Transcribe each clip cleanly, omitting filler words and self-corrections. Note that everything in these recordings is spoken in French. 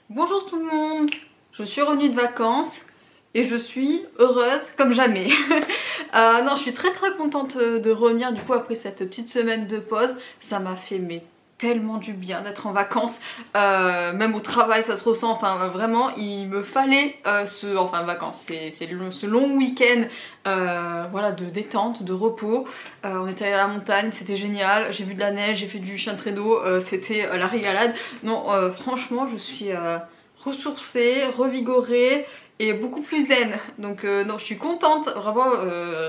Bonjour tout le monde, je suis revenue de vacances et je suis heureuse comme jamais. Non, je suis très contente de revenir du coup après cette petite semaine de pause. Ça m'a fait tellement du bien d'être en vacances, même au travail ça se ressent, enfin vraiment il me fallait vacances, c'est ce long week-end voilà, de détente, de repos. On est allé à la montagne, c'était génial, j'ai vu de la neige, j'ai fait du chien de traîneau, c'était la régalade. Non, franchement je suis ressourcée, revigorée et beaucoup plus zen. Donc non, je suis contente, vraiment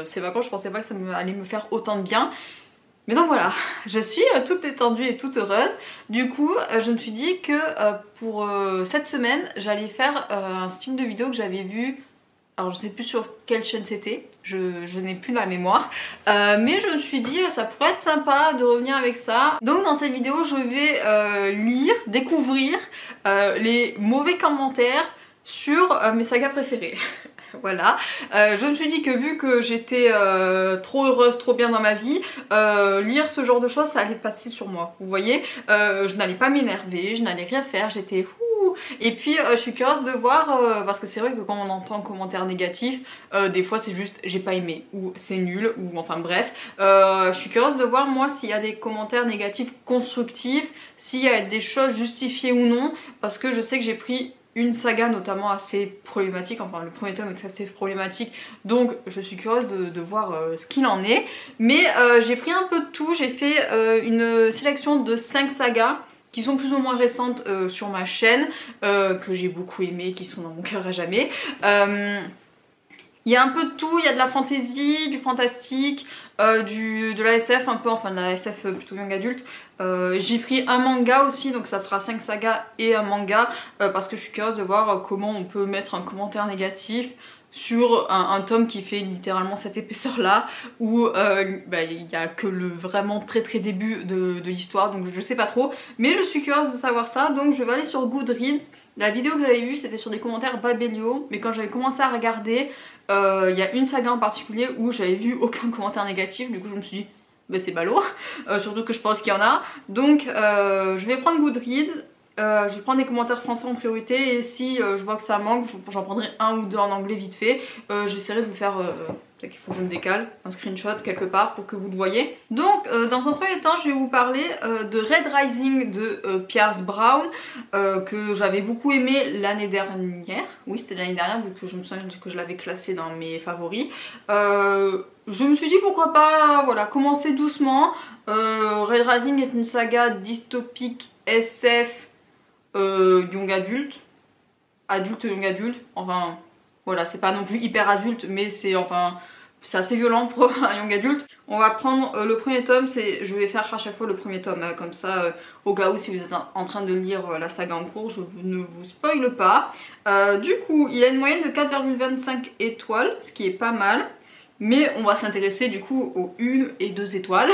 ces vacances je pensais pas que ça allait me faire autant de bien. Mais donc voilà, je suis toute détendue et toute heureuse. Du coup, je me suis dit que pour cette semaine, j'allais faire un style de vidéo que j'avais vu. Alors je sais plus sur quelle chaîne c'était, je n'ai plus la mémoire. Mais je me suis dit ça pourrait être sympa de revenir avec ça. Donc dans cette vidéo, je vais lire, découvrir les mauvais commentaires sur mes sagas préférées. Voilà, je me suis dit que vu que j'étais trop heureuse, trop bien dans ma vie, lire ce genre de choses ça allait passer sur moi, vous voyez. Je n'allais pas m'énerver, je n'allais rien faire, j'étais ouh. Et puis je suis curieuse de voir, parce que c'est vrai que quand on entend un commentaire négatif, des fois c'est juste j'ai pas aimé, ou c'est nul, ou enfin bref. Je suis curieuse de voir moi s'il y a des commentaires négatifs constructifs, s'il y a des choses justifiées ou non, parce que je sais que j'ai pris une saga notamment assez problématique, enfin le premier tome est assez problématique, donc je suis curieuse de voir ce qu'il en est. Mais j'ai pris un peu de tout, j'ai fait une sélection de 5 sagas qui sont plus ou moins récentes sur ma chaîne, que j'ai beaucoup aimé, qui sont dans mon cœur à jamais. Il y a un peu de tout, il y a de la fantasy, du fantastique, de la SF un peu, enfin de la SF plutôt young adulte. J'ai pris un manga aussi, donc ça sera 5 sagas et un manga, parce que je suis curieuse de voir comment on peut mettre un commentaire négatif sur un tome qui fait littéralement cette épaisseur là, où il n'y a que le vraiment très début de l'histoire, donc je sais pas trop, mais je suis curieuse de savoir ça, donc je vais aller sur Goodreads. La vidéo que j'avais vue c'était sur des commentaires Babelio, mais quand j'avais commencé à regarder, il y a une saga en particulier où j'avais vu aucun commentaire négatif, du coup je me suis dit bah c'est ballot, surtout que je pense qu'il y en a. Donc je vais prendre Goodreads, je vais prendre des commentaires français en priorité, et si je vois que ça manque, j'en prendrai un ou deux en anglais vite fait. J'essaierai de vous faire, peut-être qu'il faut que je me décale, un screenshot quelque part pour que vous le voyez. Donc dans un premier temps je vais vous parler de Red Rising de Pierce Brown, que j'avais beaucoup aimé l'année dernière. Oui, c'était l'année dernière vu que je me souviens que je l'avais classé dans mes favoris. Je me suis dit pourquoi pas, voilà, commencer doucement. Red Rising est une saga dystopique SF young adulte, adulte young adulte, enfin voilà, c'est pas non plus hyper adulte, mais c'est assez violent pour un young adulte. On va prendre le premier tome, je vais faire à chaque fois le premier tome, comme ça au cas où si vous êtes en train de lire la saga en cours, je ne vous spoile pas. Du coup il a une moyenne de 4,25 étoiles, ce qui est pas mal. Mais on va s'intéresser du coup aux 1 et 2 étoiles,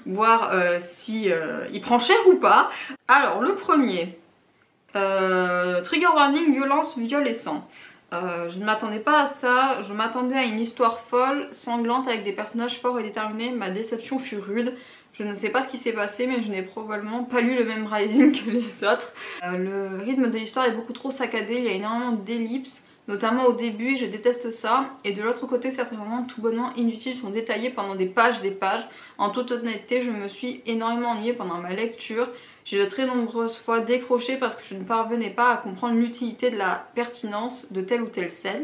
voir si il prend cher ou pas. Alors le premier, trigger warning, violence, viol et sang. Je ne m'attendais pas à ça, je m'attendais à une histoire folle, sanglante avec des personnages forts et déterminés. Ma déception fut rude. Je ne sais pas ce qui s'est passé, mais je n'ai probablement pas lu le même Rising que les autres. Le rythme de l'histoire est beaucoup trop saccadé, il y a énormément d'ellipses, notamment au début, et je déteste ça. Et de l'autre côté, certains moments tout bonnement inutiles sont détaillés pendant des pages. En toute honnêteté, je me suis énormément ennuyée pendant ma lecture. J'ai de très nombreuses fois décroché parce que je ne parvenais pas à comprendre l'utilité de la pertinence de telle ou telle scène.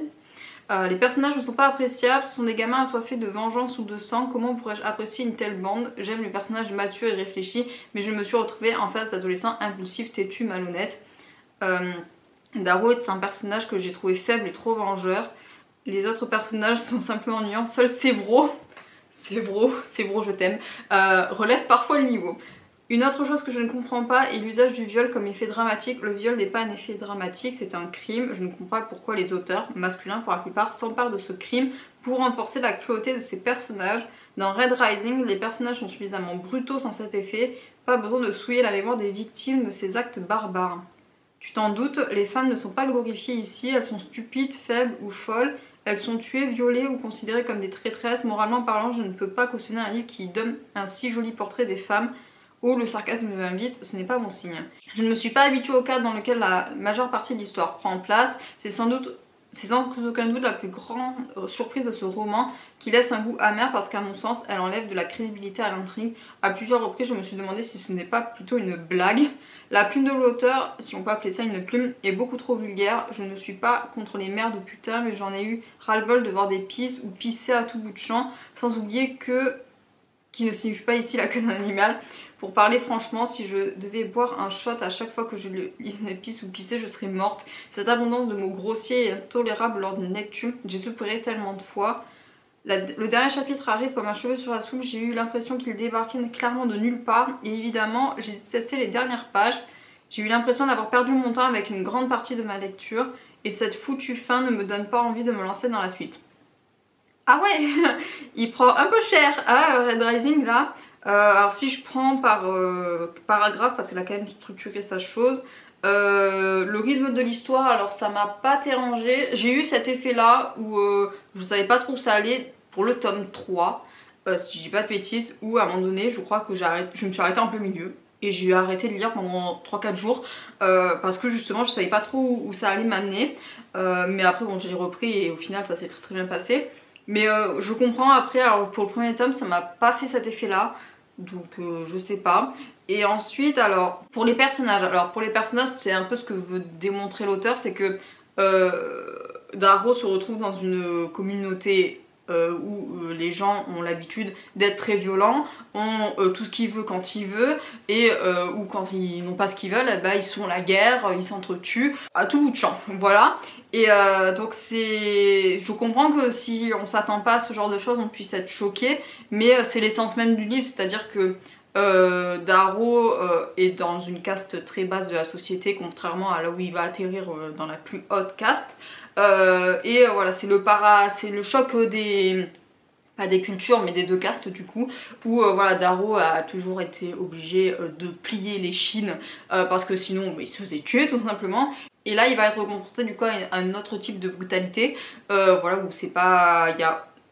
Les personnages ne sont pas appréciables, ce sont des gamins assoiffés de vengeance ou de sang. Comment pourrais-je apprécier une telle bande? J'aime les personnages matures et réfléchis, mais je me suis retrouvée en face d'adolescents impulsifs, têtus, malhonnêtes. Darrow est un personnage que j'ai trouvé faible et trop vengeur. Les autres personnages sont simplement ennuyants. Seul Sévro, je t'aime, relève parfois le niveau. Une autre chose que je ne comprends pas est l'usage du viol comme effet dramatique. Le viol n'est pas un effet dramatique, c'est un crime. Je ne comprends pas pourquoi les auteurs, masculins pour la plupart, s'emparent de ce crime pour renforcer la cruauté de ces personnages. Dans Red Rising, les personnages sont suffisamment brutaux sans cet effet. Pas besoin de souiller la mémoire des victimes de ces actes barbares. Tu t'en doutes, les femmes ne sont pas glorifiées ici, elles sont stupides, faibles ou folles. Elles sont tuées, violées ou considérées comme des traîtresses. Moralement parlant, je ne peux pas cautionner un livre qui donne un si joli portrait des femmes. où le sarcasme m'invite, ce n'est pas mon signe. Je ne me suis pas habituée au cadre dans lequel la majeure partie de l'histoire prend place. C'est sans aucun doute la plus grande surprise de ce roman qui laisse un goût amer parce qu'à mon sens, elle enlève de la crédibilité à l'intrigue. À plusieurs reprises, je me suis demandé si ce n'est pas plutôt une blague. La plume de l'auteur, si on peut appeler ça une plume, est beaucoup trop vulgaire. Je ne suis pas contre les mères de putain, mais j'en ai eu ras-le-bol de voir des pisses ou pisser à tout bout de champ, sans oublier qui ne signifie pas ici la queue d'un animal. Pour parler franchement, si je devais boire un shot à chaque fois que je lisais pisse ou pisser, je serais morte. Cette abondance de mots grossiers est intolérable lors d'une lecture. J'ai soupiré tellement de fois. Le dernier chapitre arrive comme un cheveu sur la soupe. J'ai eu l'impression qu'il débarquait clairement de nulle part. Et évidemment, j'ai détesté les dernières pages. J'ai eu l'impression d'avoir perdu mon temps avec une grande partie de ma lecture. Et cette foutue fin ne me donne pas envie de me lancer dans la suite. Ah ouais, il prend un peu cher Red Rising là. Alors si je prends par paragraphe, parce qu'elle a quand même structuré sa chose, le rythme de l'histoire, alors ça m'a pas dérangé. J'ai eu cet effet là où je savais pas trop où ça allait pour le tome 3, si je dis pas de bêtises, où à un moment donné je crois que je me suis arrêtée en plein milieu. Et j'ai arrêté de lire pendant 3-4 jours parce que justement je savais pas trop où ça allait m'amener. Mais après bon, j'ai repris et au final ça s'est très bien passé. Mais je comprends après, alors pour le premier tome ça m'a pas fait cet effet là. Donc je sais pas. Et ensuite alors pour les personnages, c'est un peu ce que veut démontrer l'auteur, c'est que Darrow se retrouve dans une communauté où les gens ont l'habitude d'être très violents, ont tout ce qu'il veut quand il veut, et ou quand ils n'ont pas ce qu'ils veulent, ils sont la guerre, ils s'entretuent à tout bout de champ, voilà. Et donc je comprends que si on s'attend pas à ce genre de choses, on puisse être choqué, mais c'est l'essence même du livre, c'est-à-dire que Darrow est dans une caste très basse de la société, contrairement à là où il va atterrir dans la plus haute caste. Voilà, c'est le choc pas des cultures mais des deux castes du coup, où voilà, Darrow a toujours été obligé de plier les chines parce que sinon il se faisait tuer tout simplement. Et là il va être confronté du coup à un autre type de brutalité, voilà, où c'est pas...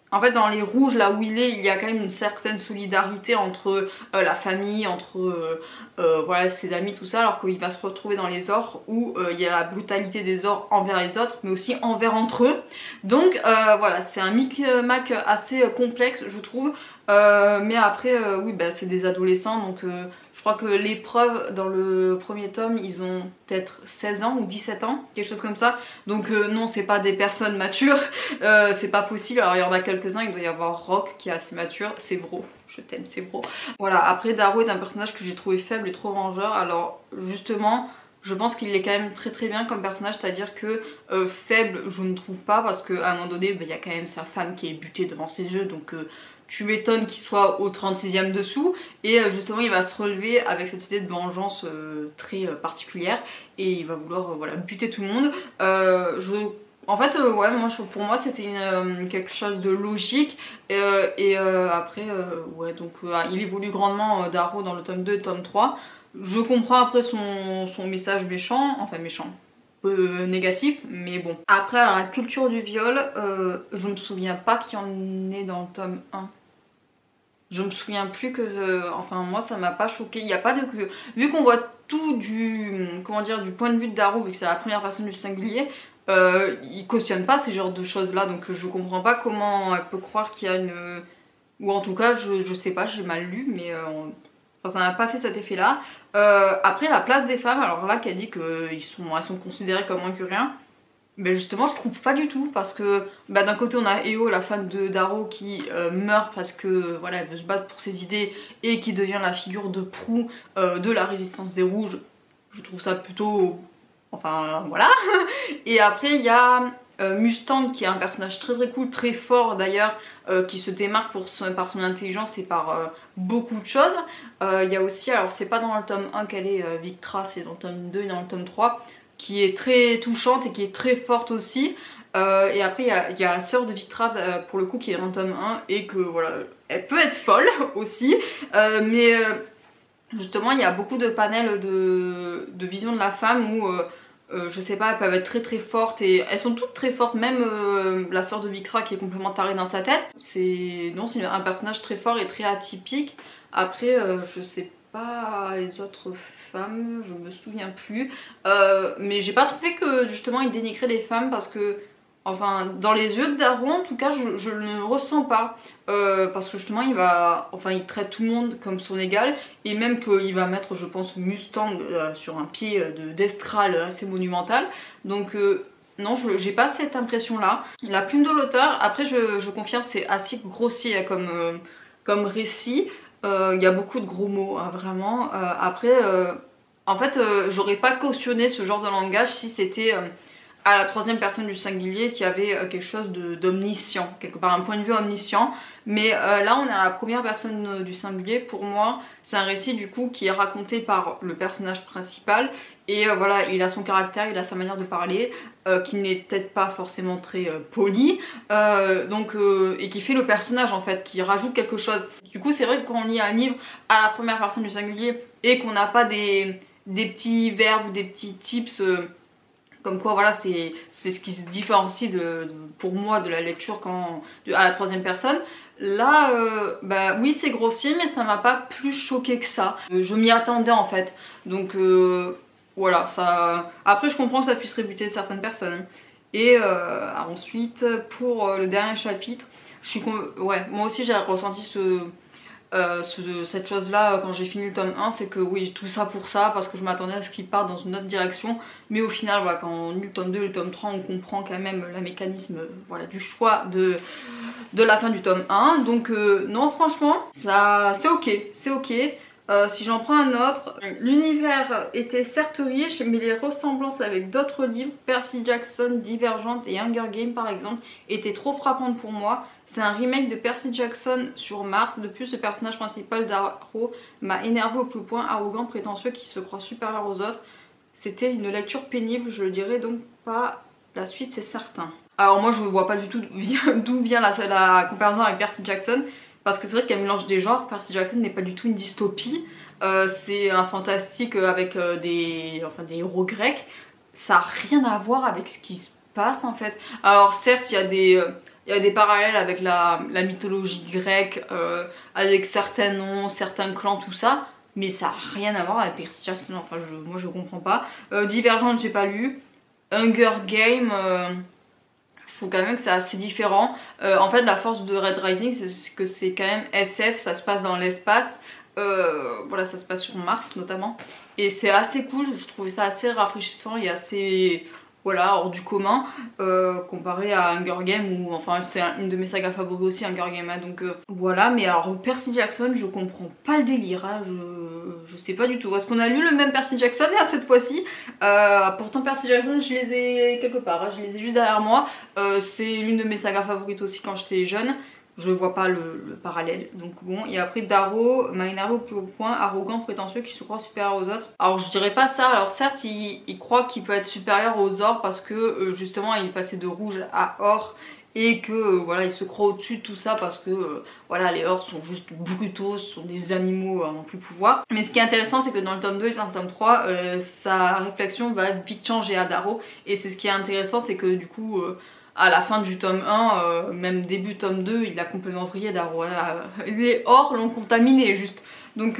En fait dans les rouges là où il y a quand même une certaine solidarité entre la famille, entre voilà, ses amis, tout ça, alors qu'il va se retrouver dans les ors où il y a la brutalité des ors envers les autres mais aussi envers entre eux. Donc voilà, c'est un micmac assez complexe je trouve, mais après oui bah, c'est des adolescents donc je crois que l'épreuve dans le premier tome ils ont peut-être 16 ans ou 17 ans, quelque chose comme ça, donc non c'est pas des personnes matures, c'est pas possible. Alors il y en a quelques-uns, il doit y avoir Rock qui est assez mature, c'est Vro, je t'aime c'est Vro. Voilà, après Darrow est un personnage que j'ai trouvé faible et trop vengeur, alors justement je pense qu'il est quand même très bien comme personnage, c'est-à-dire que faible je ne trouve pas, parce qu'à un moment donné bah, y a quand même sa femme qui est butée devant ses yeux, donc tu m'étonnes qu'il soit au 36e dessous, et justement il va se relever avec cette idée de vengeance très particulière et il va vouloir voilà, buter tout le monde. En fait ouais, pour moi c'était quelque chose de logique, après ouais, donc il évolue grandement Darrow dans le tome 2 et tome 3. Je comprends après son message méchant, enfin méchant, peu négatif, mais bon. Après alors, la culture du viol, je me souviens pas qu'il y en ait dans le tome 1. Je me souviens plus que... enfin moi ça m'a pas choqué, il n'y a pas de... Vu qu'on voit tout comment dire, du point de vue de Darrow, vu que c'est la première personne du singulier, il cautionne pas ces genres de choses là, donc je comprends pas comment elle peut croire qu'il y a une... Ou en tout cas je sais pas, j'ai mal lu, mais... Enfin, ça n'a pas fait cet effet là. Après la place des femmes, alors là qu'elle dit qu'elles sont considérées comme moins que rien. Mais justement je trouve pas du tout, parce que bah, d'un côté on a Eo, la femme de Darrow, qui meurt parce que voilà, elle veut se battre pour ses idées et qui devient la figure de proue de la résistance des rouges. Je trouve ça plutôt... enfin voilà. Et après il y a Mustang qui est un personnage très cool, très fort d'ailleurs, qui se démarque par son intelligence et par beaucoup de choses. Il y a aussi, alors c'est pas dans le tome 1 qu'elle est Victra, c'est dans le tome 2 et dans le tome 3, qui est très touchante et qui est très forte aussi. Et après il y a la sœur de Victra pour le coup qui est dans le tome 1 et que voilà, elle peut être folle aussi, mais justement il y a beaucoup de panels de vision de la femme où je sais pas, elles peuvent être très fortes, et elles sont toutes très fortes, même la sœur de Victra qui est complètement tarée dans sa tête. C'est un personnage très fort et très atypique. Après je sais pas pas les autres femmes, je me souviens plus. Mais j'ai pas trouvé que justement il dénigrait les femmes parce que, enfin, dans les yeux de Darrow en tout cas, je ne le ressens pas. Parce que justement il traite tout le monde comme son égal. Et même qu'il va mettre, je pense, Mustang sur un pied d'estral assez monumental. Donc non, j'ai pas cette impression là. La plume de l'auteur, après je confirme, c'est assez grossier comme récit. Il y a beaucoup de gros mots, hein, vraiment. Après, en fait, j'aurais pas cautionné ce genre de langage si c'était à la troisième personne du singulier qui avait quelque chose d'omniscient, quelque part un point de vue omniscient. Mais là, on est à la première personne du singulier. Pour moi, c'est un récit du coup qui est raconté par le personnage principal. Et voilà, il a son caractère, il a sa manière de parler, qui n'est peut-être pas forcément très poli, et qui fait le personnage en fait, qui rajoute quelque chose. Du coup, c'est vrai que quand on lit un livre à la première personne du singulier et qu'on n'a pas des petits verbes ou des petits tips, comme quoi voilà, c'est ce qui se différencie pour moi de la lecture à la troisième personne. Là, bah oui, c'est grossier, mais ça m'a pas plus choqué que ça. Je m'y attendais en fait, donc voilà, ça. Après, je comprends que ça puisse rébuter certaines personnes. Et ensuite, pour le dernier chapitre, ouais, moi aussi j'ai ressenti cette chose-là quand j'ai fini le tome 1, c'est que oui, tout ça pour ça, parce que je m'attendais à ce qu'il parte dans une autre direction. Mais au final, voilà, quand on lit le tome 2 et le tome 3, on comprend quand même le mécanisme voilà, du choix de la fin du tome 1. Donc non, franchement, ça c'est ok, c'est ok. Si j'en prends un autre, l'univers était certes riche, mais les ressemblances avec d'autres livres, Percy Jackson, Divergente et Hunger Games par exemple, étaient trop frappantes pour moi. C'est un remake de Percy Jackson sur Mars. De plus, le personnage principal d'Arrow m'a énervé au plus point, arrogant, prétentieux, qui se croit supérieur aux autres. C'était une lecture pénible, je le dirais donc pas la suite, c'est certain. Alors moi je vois pas du tout d'où vient la comparaison avec Percy Jackson. Parce que c'est vrai qu'il y a un mélange des genres. Percy Jackson n'est pas du tout une dystopie. C'est un fantastique avec des héros grecs. Ça n'a rien à voir avec ce qui se passe en fait. Alors certes, il y a des parallèles avec la mythologie grecque, avec certains noms, certains clans, tout ça. Mais ça n'a rien à voir avec Percy Jackson. Enfin, moi je comprends pas. Divergente, j'ai pas lu. Hunger Games... je trouve quand même que c'est assez différent. En fait, la force de Red Rising, c'est que c'est quand même SF, ça se passe dans l'espace. Voilà, ça se passe sur Mars notamment. Et c'est assez cool, je trouvais ça assez rafraîchissant et assez, voilà, hors du commun. Comparé à Hunger Games, où enfin c'est une de mes sagas favoris aussi, Hunger Games. Hein, donc voilà, mais alors Percy Jackson, je comprends pas le délire. Hein, je sais pas du tout. Est-ce qu'on a lu le même Percy Jackson là cette fois-ci? Pourtant Percy Jackson je les ai quelque part, hein, je les ai juste derrière moi. C'est l'une de mes sagas favorites aussi quand j'étais jeune. Je vois pas le parallèle. Donc bon, et après Darrow m'a énervé au plus haut point, arrogant, prétentieux, qui se croit supérieur aux autres. Alors je dirais pas ça. Alors certes il croit qu'il peut être supérieur aux or parce que justement il est passé de rouge à or. Et que voilà, il se croit au-dessus de tout ça parce que voilà, les Hordes sont juste brutaux, ce sont des animaux à n'en plus pouvoir. Mais ce qui est intéressant, c'est que dans le tome 2 et dans le tome 3, sa réflexion va vite changer à Darrow. Et c'est ce qui est intéressant, c'est que du coup, à la fin du tome 1, même début tome 2, il a complètement vrillé Darrow. Les Hordes l'ont contaminé juste. Donc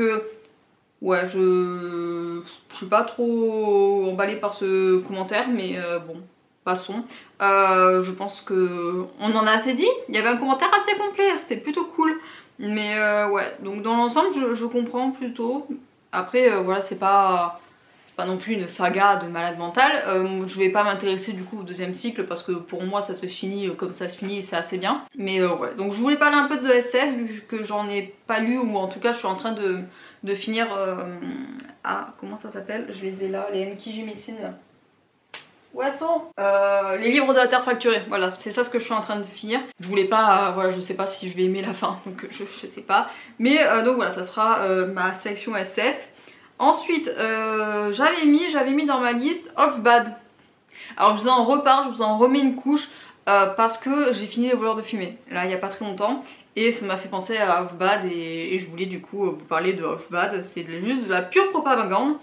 ouais, je suis pas trop emballée par ce commentaire, mais bon. Passons. Je pense que on en a assez dit. Il y avait un commentaire assez complet, c'était plutôt cool. Mais ouais, donc dans l'ensemble je comprends plutôt. Après voilà, c'est pas non plus une saga de malade mental. Je vais pas m'intéresser du coup au deuxième cycle parce que pour moi ça se finit comme ça se finit et c'est assez bien. Mais ouais, donc je voulais parler un peu de SF vu que j'en ai pas lu, ou en tout cas je suis en train de finir comment ça s'appelle? Je les ai là, les Enki Jimisin. Où elles sont les livres de la Terre fracturée, voilà, c'est ça ce que je suis en train de finir. Je voulais pas, voilà, je sais pas si je vais aimer la fin, donc je sais pas. Mais donc voilà, ça sera ma sélection SF. Ensuite, j'avais mis dans ma liste Off Bad. Alors je vous en reparle, je vous en remets une couche parce que j'ai fini Les Voleurs de Fumée, là il y a pas très longtemps. Et ça m'a fait penser à Off Bad et je voulais du coup vous parler de Off Bad. C'est juste de la pure propagande.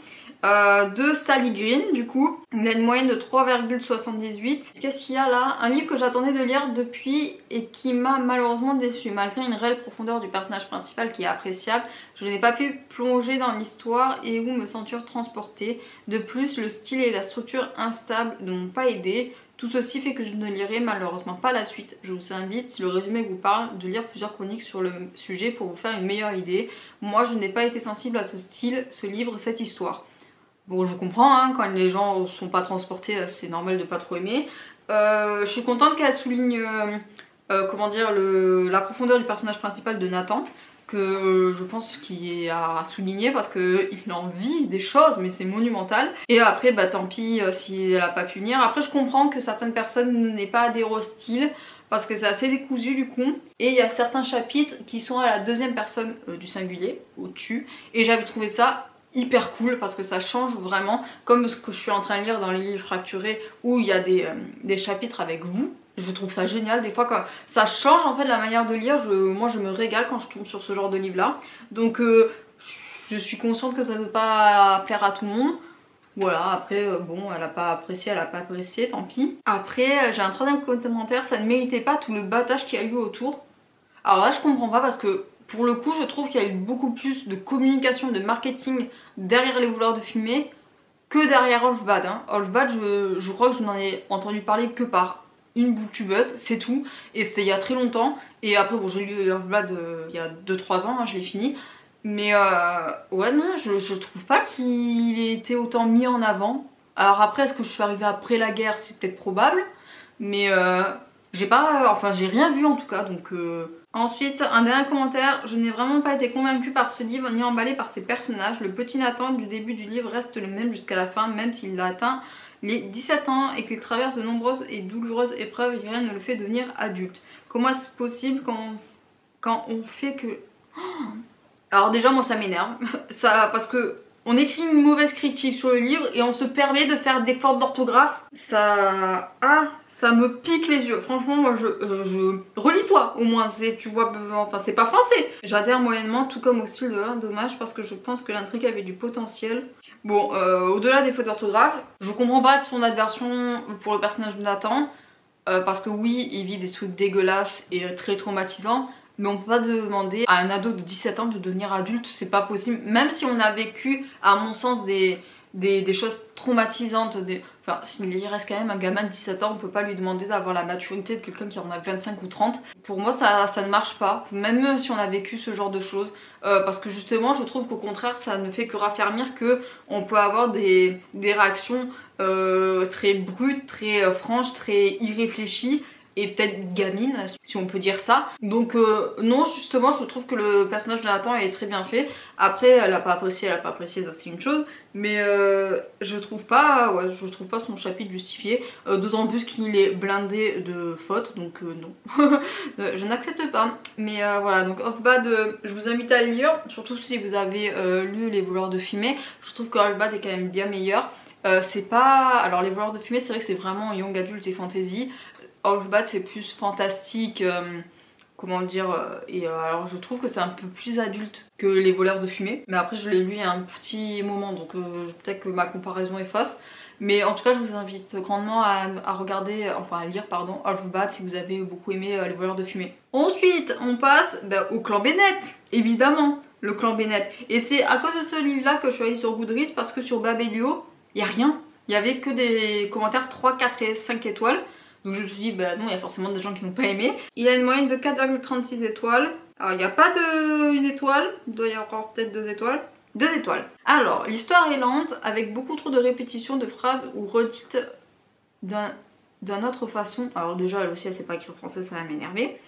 de Sally Green du coup. Il a une moyenne de 3,78. Qu'est-ce qu'il y a là? Un livre que j'attendais de lire depuis et qui m'a malheureusement déçue. Malgré une réelle profondeur du personnage principal qui est appréciable, je n'ai pas pu plonger dans l'histoire et ou me sentir transportée. De plus, le style et la structure instable ne m'ont pas aidé. Tout ceci fait que je ne lirai malheureusement pas la suite. Je vous invite, si le résumé vous parle, de lire plusieurs chroniques sur le sujet pour vous faire une meilleure idée. Moi, je n'ai pas été sensible à ce style, ce livre, cette histoire. Bon, je comprends, hein, quand les gens sont pas transportés, c'est normal de pas trop aimer. Je suis contente qu'elle souligne, comment dire, la profondeur du personnage principal de Nathan, que je pense qu'il a souligné parce qu'il en vit des choses, mais c'est monumental. Et après, bah tant pis si elle a pas pu venir. Après, je comprends que certaines personnes n'aient pas adhéré au style, parce que c'est assez décousu du coup. Et il y a certains chapitres qui sont à la deuxième personne du singulier, au tu, et j'avais trouvé ça hyper cool parce que ça change vraiment, comme ce que je suis en train de lire dans les livres fracturés où il y a des chapitres avec vous. Je trouve ça génial, des fois quand ça change en fait la manière de lire, moi je me régale quand je tombe sur ce genre de livre là. Donc je suis consciente que ça ne peut pas plaire à tout le monde. Voilà, après bon, elle a pas apprécié, tant pis. Après j'ai un troisième commentaire, ça ne méritait pas tout le battage qu'il y a eu autour. Alors là je comprends pas parce que pour le coup je trouve qu'il y a eu beaucoup plus de communication, de marketing derrière les voleurs de fumée que derrière Olfbad. Hein. Olfbad je crois que je n'en ai entendu parler que par une booktubeuse, c'est tout, et c'était il y a très longtemps. Et après bon, j'ai lu Olfbad il y a 2-3 ans, hein, je l'ai fini. Mais ouais non, je trouve pas qu'il ait été autant mis en avant. Alors après, est-ce que je suis arrivée après la guerre? C'est peut-être probable, mais j'ai pas, enfin j'ai rien vu en tout cas, donc Ensuite, un dernier commentaire, je n'ai vraiment pas été convaincue par ce livre ni emballée par ses personnages. Le petit Nathan du début du livre reste le même jusqu'à la fin, même s'il a atteint les 17 ans et qu'il traverse de nombreuses et douloureuses épreuves, rien ne le fait devenir adulte. Comment est-ce possible quand on fait que... Alors déjà moi ça m'énerve, ça, parce que on écrit une mauvaise critique sur le livre et on se permet de faire des fautes d'orthographe. Ça me pique les yeux. Franchement, moi je relis-toi au moins, tu vois, enfin c'est pas français. J'adhère moyennement, tout comme au style de l'un, dommage parce que je pense que l'intrigue avait du potentiel. Bon, au-delà des fautes d'orthographe, je comprends pas son adversion pour le personnage de Nathan, parce que oui, il vit des trucs dégueulasses et très traumatisants, mais on peut pas demander à un ado de 17 ans de devenir adulte, c'est pas possible. Même si on a vécu, à mon sens, des choses traumatisantes, enfin il reste quand même un gamin de 17 ans, on peut pas lui demander d'avoir la maturité de quelqu'un qui en a 25 ou 30. Pour moi ça ne marche pas, même si on a vécu ce genre de choses, parce que justement je trouve qu'au contraire ça ne fait que raffermir que on peut avoir des réactions très brutes, très franches, très irréfléchies, et peut-être gamine, si on peut dire ça. Donc non, justement je trouve que le personnage de Nathan est très bien fait. Après elle a pas apprécié, ça c'est une chose, mais je trouve pas son chapitre justifié, d'autant plus qu'il est blindé de fautes, donc non. Je n'accepte pas. Mais voilà, donc Olfbad, je vous invite à le lire, surtout si vous avez lu Les voleurs de fumée. Je trouve que Olfbad est quand même bien meilleur. C'est pas... Alors les voleurs de fumée c'est vrai que c'est vraiment young adulte et fantasy. Olfbad c'est plus fantastique, comment le dire, alors je trouve que c'est un peu plus adulte que Les voleurs de fumée. Mais après je l'ai lu il y a un petit moment, donc peut-être que ma comparaison est fausse. Mais en tout cas je vous invite grandement à regarder, enfin à lire pardon, Olfbad si vous avez beaucoup aimé Les voleurs de fumée. Ensuite on passe au clan Bennett, évidemment, le clan Bennett. Et c'est à cause de ce livre là que je suis allée sur Goodreads, parce que sur Babelio, il n'y a rien. Il y avait que des commentaires 3, 4 et 5 étoiles. Donc je me suis dit, bah non, il y a forcément des gens qui n'ont pas aimé. Il a une moyenne de 4,36 étoiles. Alors il n'y a pas une étoile, il doit y avoir peut-être 2 étoiles. 2 étoiles. Alors, l'histoire est lente, avec beaucoup trop de répétitions de phrases ou redites d'une autre façon. Alors déjà, elle aussi, elle sait pas écrire français, ça va m'énerver.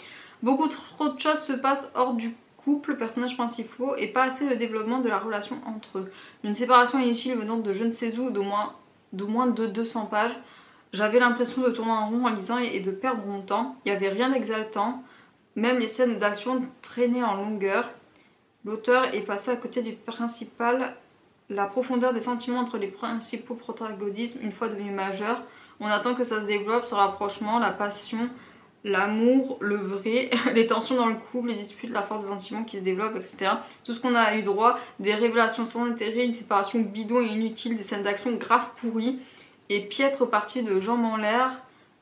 Beaucoup trop de choses se passent hors du couple, personnages principaux, et pas assez de développement de la relation entre eux. Une séparation inutile venant de je ne sais où, de moins de 200 pages. J'avais l'impression de tourner en rond en lisant et de perdre mon temps. Il n'y avait rien d'exaltant. Même les scènes d'action traînaient en longueur. L'auteur est passé à côté du principal, la profondeur des sentiments entre les principaux protagonistes une fois devenus majeurs. On attend que ça se développe, ce rapprochement, la passion, l'amour, le vrai, les tensions dans le couple, les disputes, la force des sentiments qui se développent, etc. Tout ce qu'on a eu droit, des révélations sans intérêt, une séparation bidon et inutile, des scènes d'action graves pourries et piètre partie de jambes en l'air.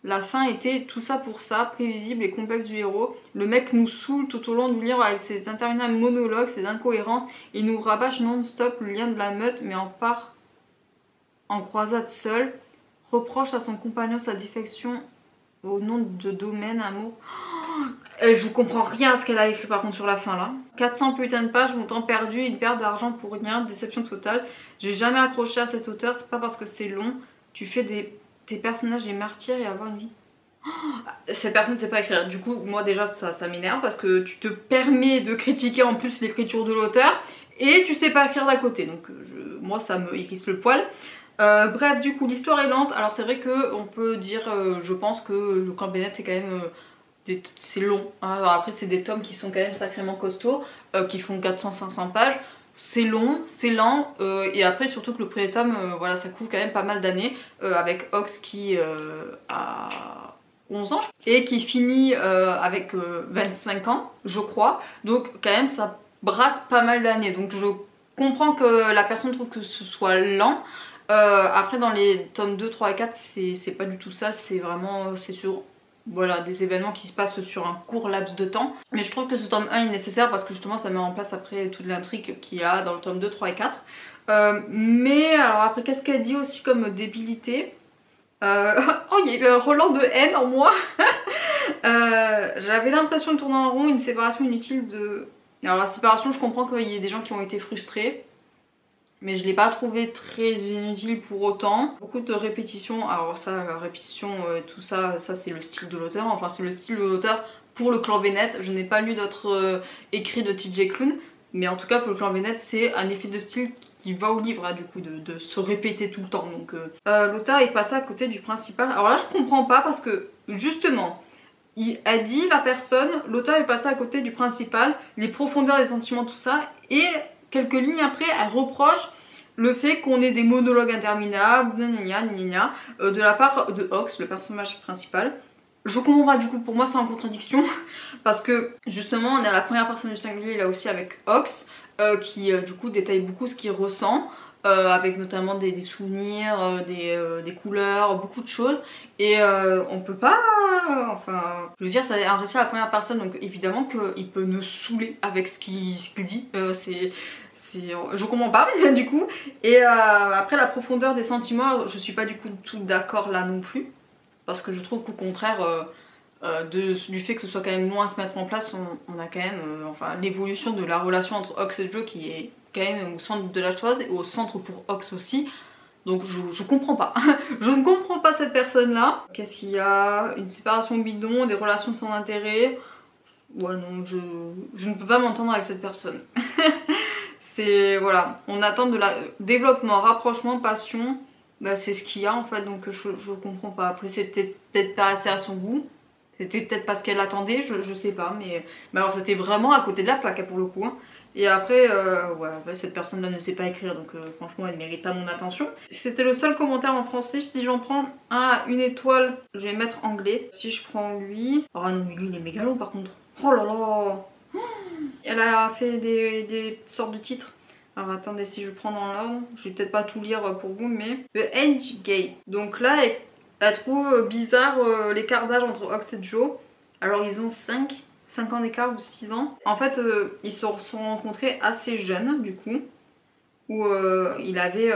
La fin était tout ça pour ça, prévisible et complexe du héros. Le mec nous saoule tout au long du livre avec ses interminables monologues, ses incohérences, et nous rabâche non-stop le lien de la meute, mais en part en croisade seule. Reproche à son compagnon sa défection au nom de domaine, amour. Je comprends rien à ce qu'elle a écrit par contre sur la fin là. 400 putains de pages, mon temps perdu, une perte d'argent pour rien, déception totale. J'ai jamais accroché à cet auteur, c'est pas parce que c'est long. Tu fais des personnages des martyrs et avoir une vie. Cette personne ne sait pas écrire. Du coup, moi déjà ça m'énerve parce que tu te permets de critiquer en plus l'écriture de l'auteur et tu sais pas écrire d'à côté. Donc moi ça me hérisse le poil. Bref, du coup l'histoire est lente. Alors c'est vrai qu'on peut dire, je pense que le Clan Bennett est quand même c'est long, hein. Alors après c'est des tomes qui sont quand même sacrément costauds, qui font 400-500 pages. C'est long, c'est lent, et après surtout que le premier tome, voilà, ça couvre quand même pas mal d'années, avec Ox qui a 11 ans et qui finit avec 25 ans, je crois. Donc quand même ça brasse pas mal d'années. Donc je comprends que la personne trouve que ce soit lent. Après dans les tomes 2, 3 et 4 c'est pas du tout ça, c'est vraiment, c'est sur voilà, des événements qui se passent sur un court laps de temps. Mais je trouve que ce tome 1 est nécessaire parce que justement ça met en place après toute l'intrigue qu'il y a dans le tome 2, 3 et 4. Mais alors après qu'est-ce qu'elle dit aussi comme débilité, oh il y a eu un relent de haine en moi. J'avais l'impression de tourner en rond, une séparation inutile de... Alors la séparation je comprends qu'il y ait des gens qui ont été frustrés, mais je l'ai pas trouvé très inutile pour autant. Beaucoup de répétitions, alors ça, la répétition, tout ça, ça c'est le style de l'auteur, enfin c'est le style de l'auteur pour le Clan Bennett. Je n'ai pas lu d'autres écrits de TJ Klune, mais en tout cas pour le Clan Bennett c'est un effet de style qui va au livre, hein, du coup, de se répéter tout le temps. Donc l'auteur est passé à côté du principal. Alors là je comprends pas parce que justement, elle dit la personne, l'auteur est passé à côté du principal, les profondeurs des sentiments, tout ça, et quelques lignes après elle reproche le fait qu'on ait des monologues interminables de la part de Ox, le personnage principal. Je comprends pas, du coup pour moi c'est en contradiction parce que justement on est à la première personne du singulier là aussi avec Ox qui du coup détaille beaucoup ce qu'il ressent, avec notamment des souvenirs, des couleurs, beaucoup de choses, et on peut pas, enfin je veux dire c'est un récit à la première personne donc évidemment qu'il peut nous saouler avec ce qu'il dit, je comprends pas du coup. Et après la profondeur des sentiments, je suis pas du coup tout d'accord là non plus, parce que je trouve qu'au contraire du fait que ce soit quand même loin à se mettre en place, on a quand même enfin l'évolution de la relation entre Ox et Joe qui est quand même au centre de la chose et au centre pour Ox aussi. Donc je comprends pas. Je ne comprends pas cette personne là. Qu'est-ce qu'il y a? Une séparation bidon, des relations sans intérêt. Ouais non, je ne peux pas m'entendre avec cette personne. C'est voilà, on attend de la développement, rapprochement, passion, bah, c'est ce qu'il y a en fait, donc je comprends pas. Après c'était peut-être pas assez à son goût, c'était peut-être pas ce qu'elle attendait, je sais pas, mais alors c'était vraiment à côté de la plaque pour le coup, hein. Et après ouais, bah, cette personne là ne sait pas écrire, donc franchement elle mérite pas mon attention. C'était le seul commentaire en français. Si j'en prends un à 1 étoile, je vais mettre anglais. Si je prends lui, oh non mais lui il est méga long par contre, oh là là. Elle a fait des sortes de titres. Alors attendez, si je prends dans l'ordre, je vais peut-être pas tout lire pour vous, mais The Age Gate. Donc là, elle trouve bizarre l'écart d'âge entre Ox et Joe. Alors ils ont 5 ans d'écart ou 6 ans. En fait, ils se sont rencontrés assez jeunes du coup, où il avait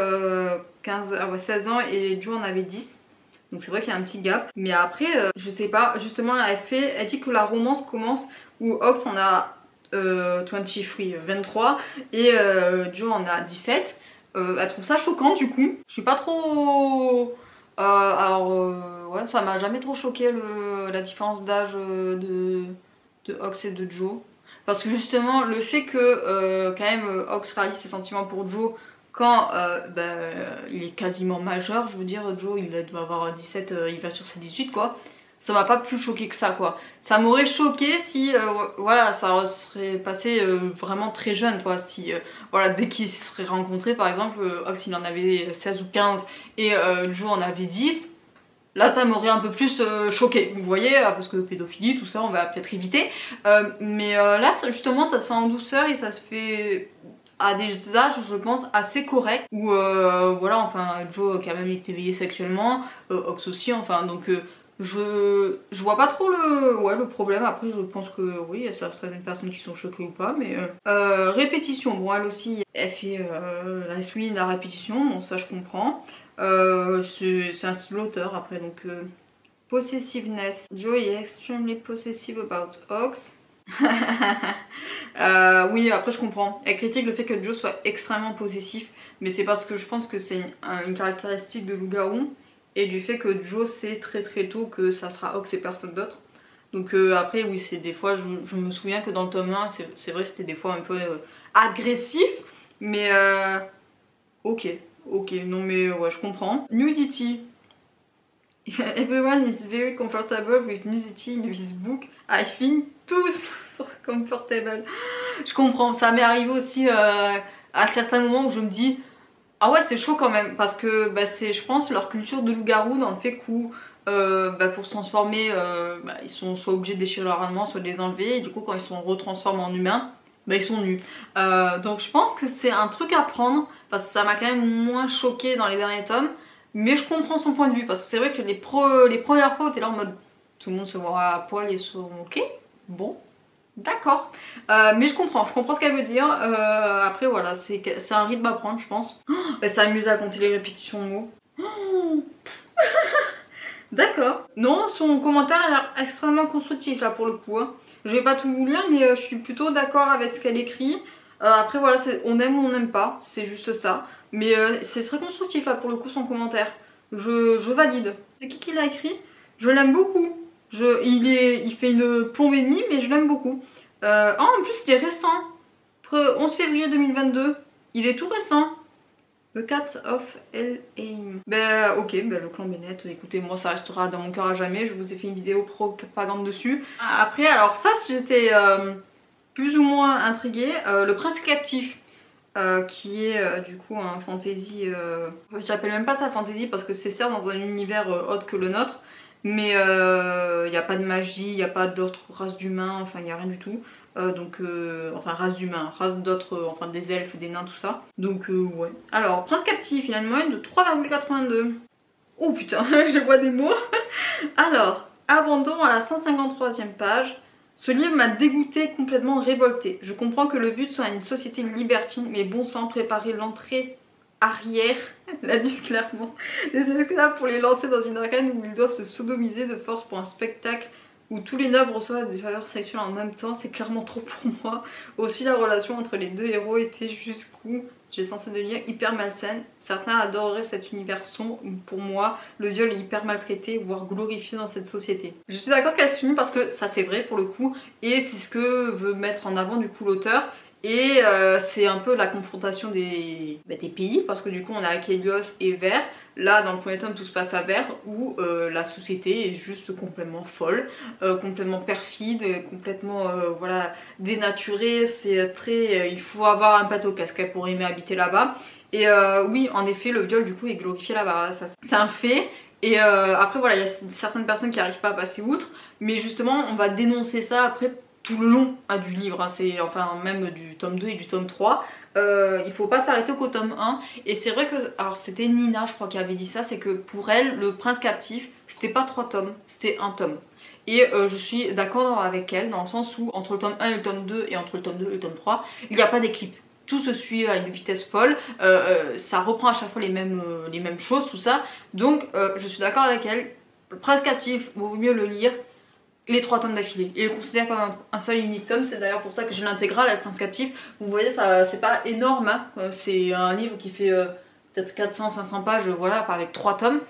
16 ans et Joe en avait 10. Donc c'est vrai qu'il y a un petit gap. Mais après, je sais pas, justement elle dit que la romance commence où Ox en a 23 et Joe en a 17. Elle trouve ça choquant du coup. Je suis pas trop... ouais, ça m'a jamais trop choqué la différence d'âge de Ox et de Joe. Parce que justement le fait que quand même Ox réalise ses sentiments pour Joe quand il est quasiment majeur, je veux dire Joe il doit avoir 17, il va sur ses 18 quoi. Ça m'a pas plus choqué que ça quoi. Ça m'aurait choqué si voilà, ça serait passé vraiment très jeune quoi. Si voilà, dès qu'ils se seraient rencontrés par exemple, Ox il en avait 16 ou 15 et Joe en avait 10. là ça m'aurait un peu plus choqué, vous voyez, parce que pédophilie, tout ça, on va peut-être éviter. Mais là, justement, ça se fait en douceur et ça se fait à des âges, je pense, assez corrects. Où, voilà, enfin, Joe qui a même été éveillé sexuellement, Ox aussi, enfin, donc... je vois pas trop le problème. Après je pense que oui, il y a certaines personnes qui sont choquées ou pas, mais répétition, bon elle aussi elle fait la suite, la répétition, bon ça je comprends. C'est un slaughter après, donc possessiveness, Joe est extremely possessive about Ox. Oui, après je comprends, elle critique le fait que Joe soit extrêmement possessif, mais c'est parce que je pense que c'est une caractéristique de loup-garou et du fait que Joe sait très très tôt que ça sera Ox et personne d'autre. Donc après oui, c'est des fois, je me souviens que dans le tome 1 c'est vrai, c'était des fois un peu agressif, mais ok, non mais ouais, je comprends. Nudity. Everyone is very comfortable with nudity in this book. I think too comfortable. Je comprends, ça m'est arrivé aussi à certains moments où je me dis ah ouais, c'est chaud quand même, parce que bah, c'est, je pense, leur culture de loup-garou dans le fait qu'où bah, pour se transformer, bah, ils sont soit obligés de déchirer leur armement, soit de les enlever, et du coup quand ils sont retransformés en humains, bah, ils sont nus. Donc je pense que c'est un truc à prendre, parce que ça m'a quand même moins choqué dans les derniers tomes, mais je comprends son point de vue, parce que c'est vrai que les premières fois où t'es là en mode tout le monde se voit à poil et sont ok, bon. D'accord, mais je comprends ce qu'elle veut dire. Après voilà, c'est un rythme à prendre, je pense. Oh, elle s'amuse à compter les répétitions de mots. Oh. D'accord. Non, son commentaire a l'air extrêmement constructif là pour le coup. Hein. Je vais pas tout vous lire, mais je suis plutôt d'accord avec ce qu'elle écrit. Après voilà, on aime ou on n'aime pas, c'est juste ça. Mais c'est très constructif là pour le coup son commentaire. Je valide. C'est qui l'a écrit? Je l'aime beaucoup. Il fait une plombe et demie, mais je l'aime beaucoup. Oh, en plus, il est récent. 11 février 2022. Il est tout récent. The Cat of L.A. Ben, ok, ben, le clan Bennett, écoutez, moi, ça restera dans mon cœur à jamais. Je vous ai fait une vidéo propagande dessus. Après, alors ça, j'étais plus ou moins intriguée. Le prince captif. Qui est du coup un fantasy. J'appelle même pas ça fantasy parce que c'est certes dans un univers autre que le nôtre. Mais il n'y a pas de magie, il n'y a pas d'autres races d'humains, enfin il n'y a rien du tout. Enfin race d'humains, race d'autres, enfin des elfes, des nains, tout ça. Donc ouais. Alors, prince captif, il a une moyenne de 3,82. Oh putain, je vois des mots. Alors, abandon à la 153e page. Ce livre m'a dégoûté, complètement révolté. Je comprends que le but soit une société libertine, mais bon sang, préparer l'entrée arrière, l'anus clairement, des esclaves pour les lancer dans une arène où ils doivent se sodomiser de force pour un spectacle où tous les nobles reçoivent des faveurs sexuelles en même temps, c'est clairement trop pour moi. Aussi la relation entre les deux héros était jusqu'où j'ai censé devenir hyper malsaine. Certains adoreraient cet univers sombre, pour moi le viol est hyper maltraité, voire glorifié dans cette société. Je suis d'accord qu'elle s'unit parce que ça c'est vrai pour le coup, et c'est ce que veut mettre en avant du coup l'auteur. Et c'est un peu la confrontation des pays, parce que du coup on a Akhelios et Vert. Là dans le premier tome tout se passe à Vert, où la société est juste complètement folle, complètement perfide, complètement voilà, dénaturée. C'est très... il faut avoir un pâteau casque pour aimer habiter là-bas. Et oui, en effet, le viol du coup est glorifié là-bas, c'est un fait. Et après voilà, il y a certaines personnes qui n'arrivent pas à passer outre, mais justement on va dénoncer ça après tout le long du livre, hein. C'est enfin même du tome 2 et du tome 3. Il faut pas s'arrêter qu'au tome 1. Et c'est vrai que, alors c'était Nina je crois qui avait dit ça, c'est que pour elle le prince captif c'était pas 3 tomes, c'était un tome. Et je suis d'accord avec elle dans le sens où entre le tome 1 et le tome 2 et entre le tome 2 et le tome 3 il n'y a pas d'éclipse. Tout se suit à une vitesse folle, ça reprend à chaque fois les mêmes choses, tout ça. Donc je suis d'accord avec elle, le prince captif, vaut mieux le lire les 3 tomes d'affilée. Et le considère comme un seul unique tome, c'est d'ailleurs pour ça que j'ai l'intégrale, le prince captif. Vous voyez, ça c'est pas énorme, hein. C'est un livre qui fait peut-être 400-500 pages, voilà, avec 3 tomes.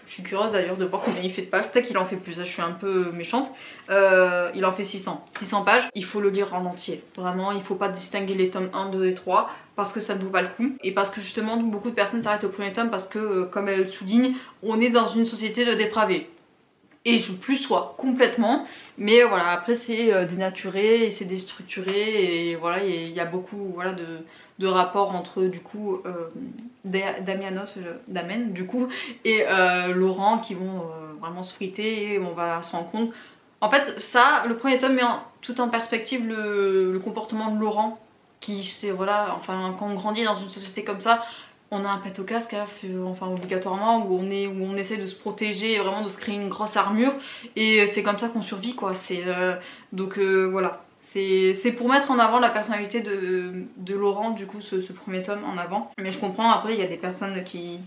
Je suis curieuse d'ailleurs de voir combien il fait de pages, peut-être qu'il en fait plus, je suis un peu méchante. Il en fait 600 pages, il faut le lire en entier. Vraiment, il faut pas distinguer les tomes 1, 2 et 3, parce que ça ne vaut pas le coup. Et parce que justement, beaucoup de personnes s'arrêtent au premier tome parce que, comme elle le souligne, on est dans une société de dépravés. et je plus sois complètement. Mais voilà, après c'est dénaturé et c'est déstructuré et voilà, il y a beaucoup voilà, de rapports entre du coup Damen du coup et Laurent qui vont vraiment se friter et on va se rendre compte. En fait ça, le premier tome met tout en perspective le comportement de Laurent qui c'est voilà, enfin quand on grandit dans une société comme ça, on a un pet au casque enfin obligatoirement où on essaie de se protéger et vraiment de se créer une grosse armure et c'est comme ça qu'on survit quoi. Donc voilà. C'est pour mettre en avant la personnalité de Laurent, du coup, ce premier tome en avant. Mais je comprends, après, il y a des personnes qui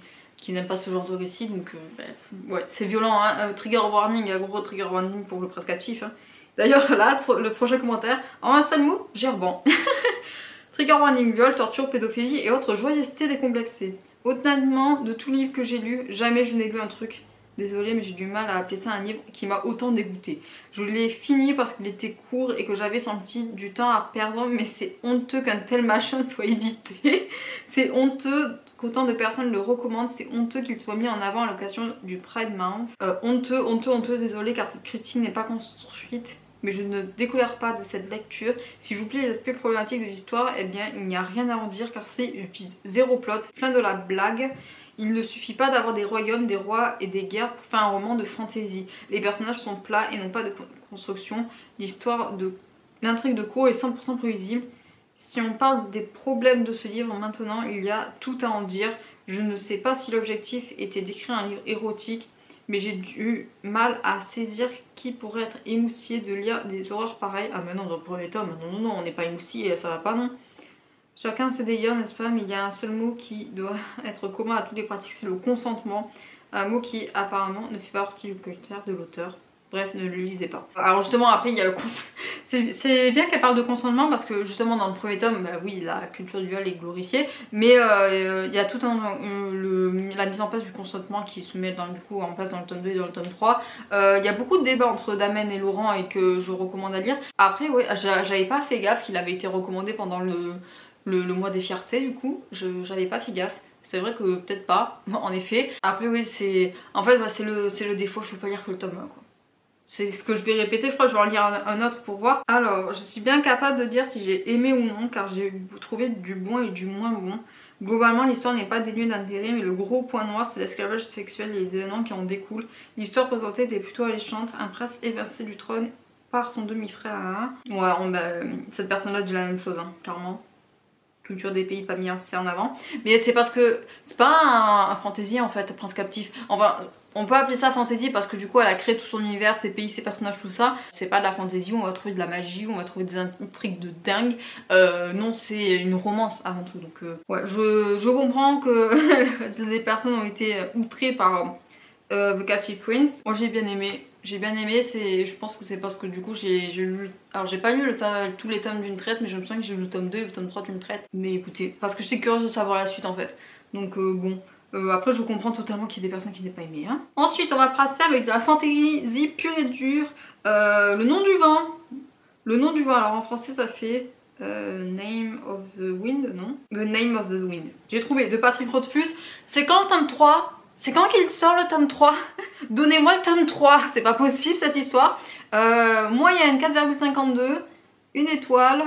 n'aiment pas ce genre de récit, donc bref, ouais, c'est violent, hein. Trigger warning, gros trigger warning pour le prescriptif. Hein. D'ailleurs, là, le prochain commentaire, en un seul mot, Gerban. Trigger warning, viol, torture, pédophilie et autres joyeusetés décomplexées. Honnêtement, de tous les livres que j'ai lus, jamais je n'ai lu un truc. Désolée mais j'ai du mal à appeler ça un livre qui m'a autant dégoûté. Je l'ai fini parce qu'il était court et que j'avais senti du temps à perdre, mais c'est honteux qu'un tel machin soit édité. C'est honteux qu'autant de personnes le recommandent, c'est honteux qu'il soit mis en avant à l'occasion du Pride Month. Honteux, désolée car cette critique n'est pas construite. Mais je ne décolère pas de cette lecture. Si j'oublie les aspects problématiques de l'histoire, eh bien il n'y a rien à en dire car c'est vide. Zéro plot, plein de la blague. Il ne suffit pas d'avoir des royaumes, des rois et des guerres pour faire un roman de fantasy. Les personnages sont plats et n'ont pas de construction. L'intrigue de cours est 100% prévisible. Si on parle des problèmes de ce livre maintenant, il y a tout à en dire. Je ne sais pas si l'objectif était d'écrire un livre érotique, mais j'ai du mal à saisir qui pourrait être émoustillé de lire des horreurs pareilles. Ah mais non, dans le premier tome, non, on n'est pas émoustillé, ça va pas non. Chacun ses délires, n'est-ce pas? Mais il y a un seul mot qui doit être commun à toutes les pratiques, c'est le consentement. Un mot qui apparemment ne fait pas partie du vocabulaire de l'auteur. Bref, ne le lisez pas. Alors justement après il y a le c'est bien qu'elle parle de consentement parce que justement dans le premier tome, bah oui la culture du viol est glorifiée, mais il y a tout la mise en place du consentement qui se met du coup en place dans le tome 2 et dans le tome 3. Il y a beaucoup de débats entre Damen et Laurent et que je recommande à lire. Après ouais, j'avais pas fait gaffe qu'il avait été recommandé pendant le mois des fiertés du coup, j'avais pas fait gaffe. C'est vrai que peut-être pas, en effet. Après oui c'est... En fait ouais, c'est le défaut, je peux pas lire que le tome 1 quoi. C'est ce que je vais répéter, je crois que je vais en lire un autre pour voir. Alors, je suis bien capable de dire si j'ai aimé ou non, car j'ai trouvé du bon et du moins bon. Globalement, l'histoire n'est pas dénuée d'intérêt, mais le gros point noir, c'est l'esclavage sexuel et les événements qui en découlent. L'histoire présentée était plutôt alléchante, un prince évincé du trône par son demi-frère. Ouais, cette personne-là dit la même chose, hein, clairement. Culture des pays pas mis assez en avant. Mais c'est parce que c'est pas un fantasy en fait, prince captif. Enfin... On peut appeler ça fantasy parce que du coup elle a créé tout son univers, ses pays, ses personnages, tout ça. C'est pas de la fantasy où on va trouver de la magie, où on va trouver des intrigues de dingue. Non, c'est une romance avant tout. Donc ouais, je comprends que des personnes ont été outrées par The Captive Prince. Moi j'ai bien aimé. Je pense que c'est parce que du coup j'ai lu... Alors j'ai pas lu tous les tomes d'une traite, mais je me sens que j'ai lu le tome 2 et le tome 3 d'une traite. Mais écoutez, parce que j'étais curieuse de savoir la suite en fait. Donc bon... après je comprends totalement qu'il y ait des personnes qui n'aient pas aimé hein. Ensuite on va passer avec de la fantasy pure et dure. Le nom du vent. Le nom du vent, alors en français ça fait Name of the Wind, non? The Name of the Wind. J'ai trouvé, de Patrick Rothfuss. C'est quand le tome 3? C'est quand qu'il sort le tome 3? Donnez-moi le tome 3, c'est pas possible cette histoire. Moyenne 4,52, une étoile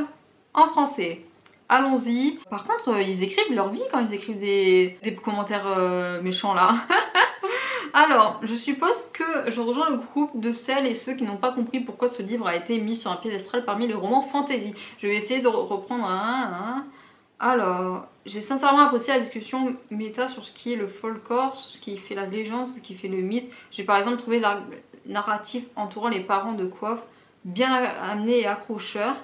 en français. Allons-y. Par contre, ils écrivent leur vie quand ils écrivent des commentaires méchants là. Alors, je suppose que je rejoins le groupe de celles et ceux qui n'ont pas compris pourquoi ce livre a été mis sur un piédestal parmi les romans fantasy. Je vais essayer de reprendre un. Alors, j'ai sincèrement apprécié la discussion méta sur ce qui est le folklore, sur ce qui fait la légende, ce qui fait le mythe. J'ai par exemple trouvé le narratif entourant les parents de Quoth bien amené et accrocheur.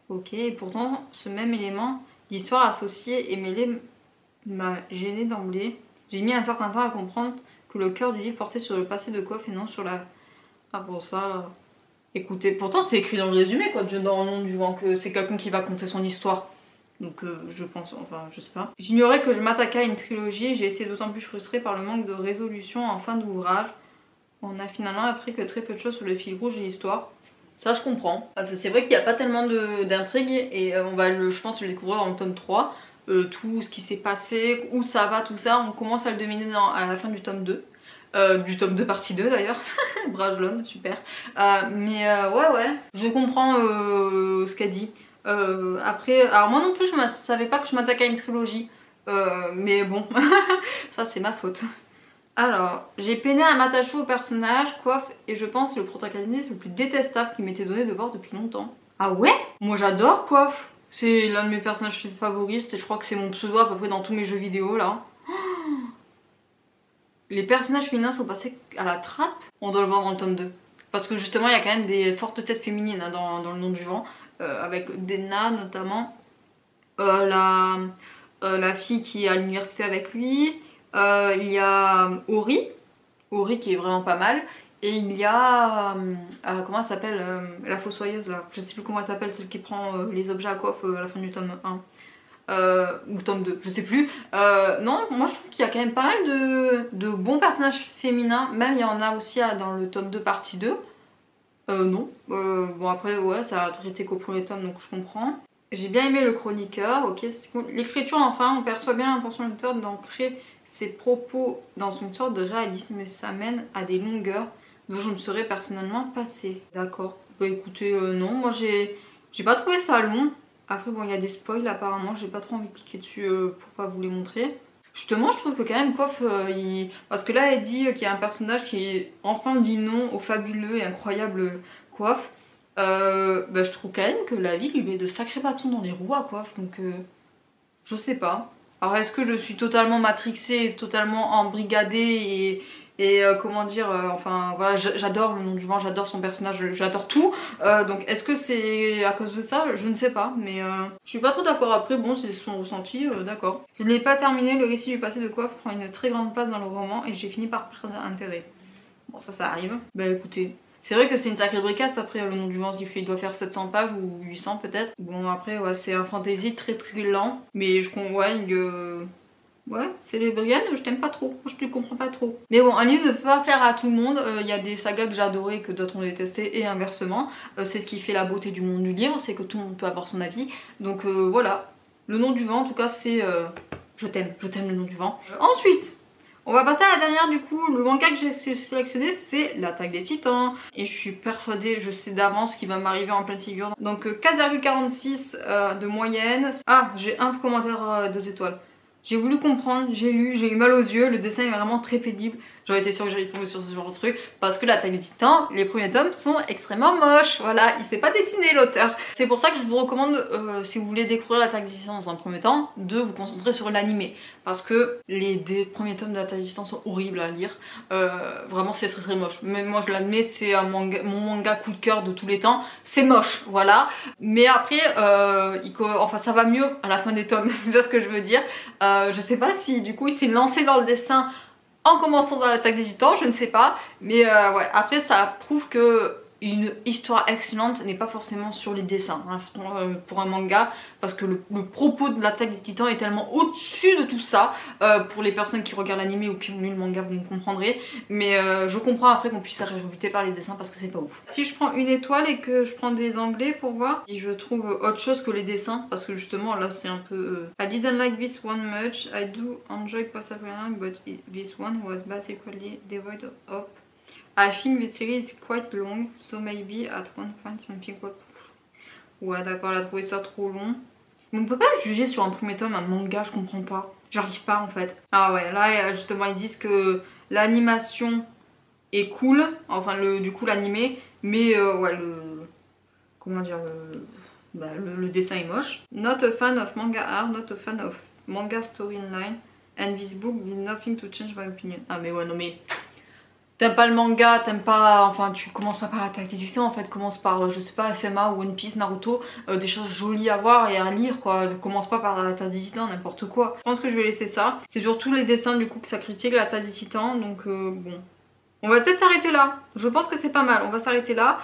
Ok, et pourtant, ce même élément, l'histoire associée et mêlée m'a gênée d'emblée. J'ai mis un certain temps à comprendre que le cœur du livre portait sur le passé de Quoth et non sur la... Ah pour ça... Écoutez, pourtant c'est écrit dans le résumé quoi, dans le nom du vent, que c'est quelqu'un qui va conter son histoire. Donc je pense, enfin je sais pas. J'ignorais que je m'attaquais à une trilogie et j'ai été d'autant plus frustrée par le manque de résolution en fin d'ouvrage. On a finalement appris que très peu de choses sur le fil rouge de l'histoire. Ça je comprends, parce que c'est vrai qu'il n'y a pas tellement d'intrigue et on va je pense le découvrir dans le tome 3. Tout ce qui s'est passé, où ça va, tout ça, on commence à le dominer à la fin du tome 2. Du tome 2 partie 2 d'ailleurs. Brajlon, super. Ouais, je comprends ce qu'elle dit. Après, alors moi non plus je ne savais pas que je m'attaquais à une trilogie. Mais bon, ça c'est ma faute. Alors, j'ai peiné à m'attacher au personnage, coiffe, et je pense le protagoniste le plus détestable qui m'était donné de voir depuis longtemps. Ah ouais? Moi j'adore coiffe. C'est l'un de mes personnages favoris, et je crois que c'est mon pseudo à peu près dans tous mes jeux vidéo là. Les personnages féminins sont passés à la trappe. On doit le voir dans le tome 2. Parce que justement il y a quand même des fortes têtes féminines hein, dans le nom du vent. Avec Dena notamment. La fille qui est à l'université avec lui. Il y a Ori qui est vraiment pas mal. Et il y a... comment elle s'appelle la fossoyeuse là. Je sais plus comment elle s'appelle, celle qui prend les objets à coiffe à la fin du tome 1. Ou tome 2, je sais plus. Non, moi je trouve qu'il y a quand même pas mal de bons personnages féminins. Même il y en a aussi dans le tome 2 partie 2. Non. Bon après ouais ça a traité qu'au premier tome donc je comprends. J'ai bien aimé le chroniqueur, ok. L'écriture enfin, on perçoit bien l'intention de l'auteur d'ancrer ses propos dans une sorte de réalisme mais ça mène à des longueurs dont je me serais personnellement passée. D'accord. Bah écoutez, non, moi j'ai pas trouvé ça long. Après bon il y a des spoils apparemment, j'ai pas trop envie de cliquer dessus pour pas vous les montrer. Justement je trouve que quand même Coff parce que là elle dit qu'il y a un personnage qui enfin dit non au fabuleux et incroyable Coff. Bah, je trouve quand même que la vie lui met de sacrés bâtons dans les roues à Coff donc je sais pas. Alors est-ce que je suis totalement matrixée, totalement embrigadée et comment dire, enfin voilà, j'adore le nom du vent, j'adore son personnage, j'adore tout. Donc est-ce que c'est à cause de ça? Je ne sais pas, mais je suis pas trop d'accord. Après bon, c'est son ressenti, d'accord. Je ne l'ai pas terminé, le récit du passé de Coff prend une très grande place dans le roman et j'ai fini par perdre intérêt. Bon ça arrive. Bah écoutez, c'est vrai que c'est une sacrée bricasse. Après le nom du vent il doit faire 700 pages ou 800 peut-être. Bon après ouais c'est un fantasy très lent, mais ouais, c'est les Brienne, je t'aime pas trop, moi je te comprends pas trop. Mais bon, un livre ne peut pas plaire à tout le monde, il y a des sagas que j'ai adorées et que d'autres ont détesté et inversement. C'est ce qui fait la beauté du monde du livre, c'est que tout le monde peut avoir son avis. Donc voilà, le nom du vent en tout cas c'est... je t'aime le nom du vent. Ensuite, on va passer à la dernière du coup, le manga que j'ai sélectionné c'est l'Attaque des Titans. Et je suis persuadée, je sais d'avance ce qui va m'arriver en pleine figure. Donc 4,46 de moyenne. Ah, j'ai un commentaire 2 étoiles. J'ai voulu comprendre, j'ai lu, j'ai eu mal aux yeux, le dessin est vraiment très pénible. J'aurais été sûre que j'allais tomber sur ce genre de truc parce que l'Attaque des Titans, les premiers tomes sont extrêmement moches. Voilà, il s'est pas dessiné l'auteur. C'est pour ça que je vous recommande, si vous voulez découvrir l'Attaque des Titans dans un premier temps, de vous concentrer sur l'animé. Parce que les premiers tomes de l'Attaque des Titans sont horribles à lire. Vraiment c'est très moche. Mais moi je l'admets, c'est mon manga coup de cœur de tous les temps. C'est moche, voilà. Mais après, enfin ça va mieux à la fin des tomes, c'est ça ce que je veux dire. Je sais pas si du coup il s'est lancé dans le dessin en commençant dans l'Attaque des Titans, je ne sais pas. Mais ouais, après ça prouve que une histoire excellente n'est pas forcément sur les dessins hein, pour un manga, parce que le propos de l'Attaque des Titans est tellement au-dessus de tout ça. Pour les personnes qui regardent l'anime ou qui ont lu le manga, vous me comprendrez. Mais je comprends après qu'on puisse être rebuté par les dessins parce que c'est pas ouf. Si je prends une étoile et que je prends des anglais pour voir si je trouve autre chose que les dessins, parce que justement là c'est un peu... I didn't like this one much, I do enjoy Perseverance, but this one was basically devoid of... I think the series is quite long, so maybe at one point something what... Ouais d'accord, elle a trouvé ça trop long. Mais on peut pas juger sur un premier tome un manga, je comprends pas. J'arrive pas en fait. Ah ouais, là justement ils disent que l'animation est cool, enfin du coup l'animé, mais ouais comment dire, le dessin est moche. Not a fan of manga art, not a fan of manga storyline, and this book did nothing to change my opinion. Ah mais ouais non mais... T'aimes pas le manga, t'aimes pas... Enfin tu commences pas par l'Attaque des Titans en fait, commence par je sais pas FMA, One Piece, Naruto, des choses jolies à voir et à lire quoi. Commence pas par l'Attaque des Titans, n'importe quoi. Je pense que je vais laisser ça. C'est surtout les dessins du coup que ça critique l'Attaque des Titans, donc bon. On va peut-être s'arrêter là. Je pense que c'est pas mal, on va s'arrêter là.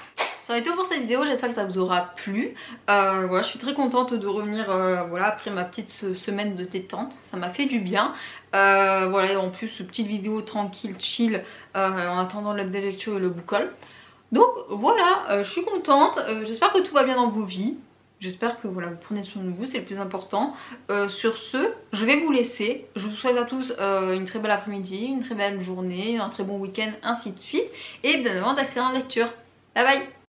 Ça va être tout pour cette vidéo, j'espère que ça vous aura plu. Voilà, je suis très contente de revenir voilà, après ma petite semaine de détente, ça m'a fait du bien. Voilà, et en plus petite vidéo tranquille, chill, en attendant l'update lecture et le book haul. Donc voilà, je suis contente, j'espère que tout va bien dans vos vies. J'espère que voilà, vous prenez soin de vous, c'est le plus important. Sur ce, je vais vous laisser. Je vous souhaite à tous une très belle après-midi, une très belle journée, un très bon week-end, ainsi de suite. Et bien évidemment d'excellentes lectures. Bye bye!